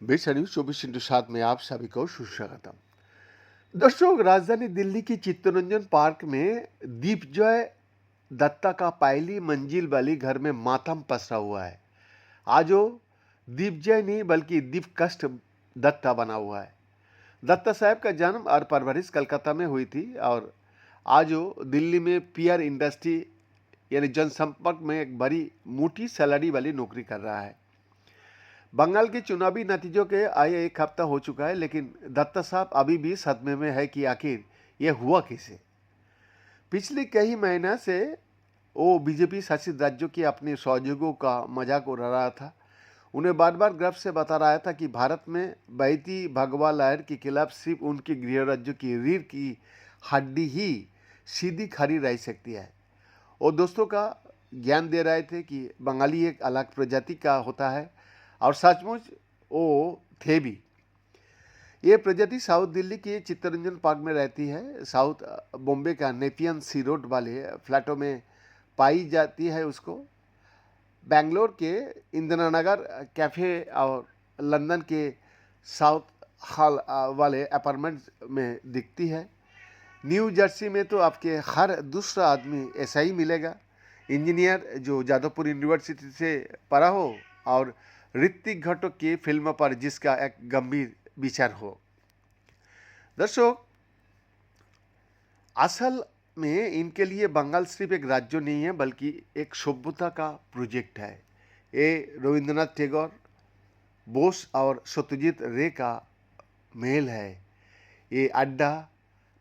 बेसा news 24/7 में आप सभी को सुस्वागतम। दोस्तों, राजधानी दिल्ली की चित्तरंजन पार्क में दीपजय दत्ता का पहली मंजिल वाली घर में मातम पसरा हुआ है। आज वो दीपजय नहीं बल्कि दीपकष्ट दत्ता बना हुआ है। दत्ता साहब का जन्म और परवरिश कलकत्ता में हुई थी और आज वो दिल्ली में पीआर इंडस्ट्री यानी जनसंपर्क में एक बड़ी मोटी सैलरी वाली नौकरी कर रहा है। बंगाल के चुनावी नतीजों के आए एक हफ्ता हो चुका है, लेकिन दत्ता साहब अभी भी सदमे में है कि आखिर ये हुआ कैसे। पिछले कई महीना से वो बीजेपी शासित राज्यों के अपने सहयोगियों का मजाक उड़ा रहा था। उन्हें बार बार गर्व से बता रहा था कि भारत में बहती भगवा लहर के खिलाफ सिर्फ उनके गृह राज्यों की रीढ़ की हड्डी ही सीधी खड़ी रह सकती है। और दोस्तों का ज्ञान दे रहे थे कि बंगाली एक अलग प्रजाति का होता है और सचमुच वो थे भी। ये प्रजाति साउथ दिल्ली के चित्तरंजन पार्क में रहती है। साउथ बॉम्बे का नेपियन सी रोड वाले फ्लैटों में पाई जाती है उसको। बेंगलोर के इंदिरा नगर कैफ़े और लंदन के साउथ हॉल वाले अपार्टमेंट्स में दिखती है। न्यू जर्सी में तो आपके हर दूसरा आदमी ऐसा ही मिलेगा। इंजीनियर जो जादवपुर यूनिवर्सिटी से पढ़ा हो और ऋतिक घटक की फिल्म पर जिसका एक गंभीर विचार हो। दर्शक, असल में इनके लिए बंगाल सिर्फ एक राज्य नहीं है बल्कि एक सभ्यता का प्रोजेक्ट है। ये रविंद्रनाथ टैगोर, बोस और सत्यजीत रे का मेल है। ये अड्डा,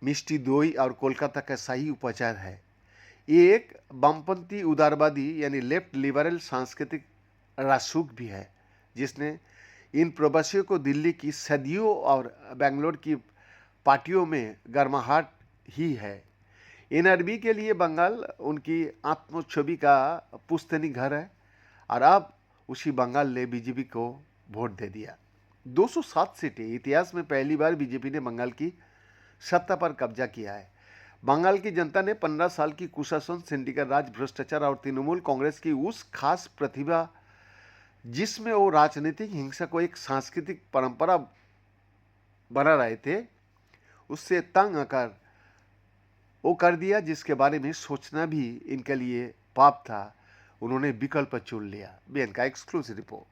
मिष्टी दोई और कोलकाता का शाही उपचार है। ये एक वामपंथी उदारवादी यानी लेफ्ट लिबरल सांस्कृतिक राजसूख भी है, जिसने इन प्रवासियों को दिल्ली की सदियों और बेंगलोर की पार्टियों में गर्माहट ही है। एनआरबी के लिए बंगाल उनकी आत्म छवि का पुश्तैनी घर है और अब उसी बंगाल ने बीजेपी को वोट दे दिया। 207 सीटें, इतिहास में पहली बार बीजेपी ने बंगाल की सत्ता पर कब्जा किया है। बंगाल की जनता ने 15 साल की कुशासन, सिंडिकेट राज, भ्रष्टाचार और तृणमूल कांग्रेस की उस खास प्रतिभा जिसमें वो राजनीतिक हिंसा को एक सांस्कृतिक परंपरा बना रहे थे, उससे तंग आकर वो कर दिया जिसके बारे में सोचना भी इनके लिए पाप था। उन्होंने विकल्प चुन लिया। बीएन का एक्सक्लूसिव रिपोर्ट।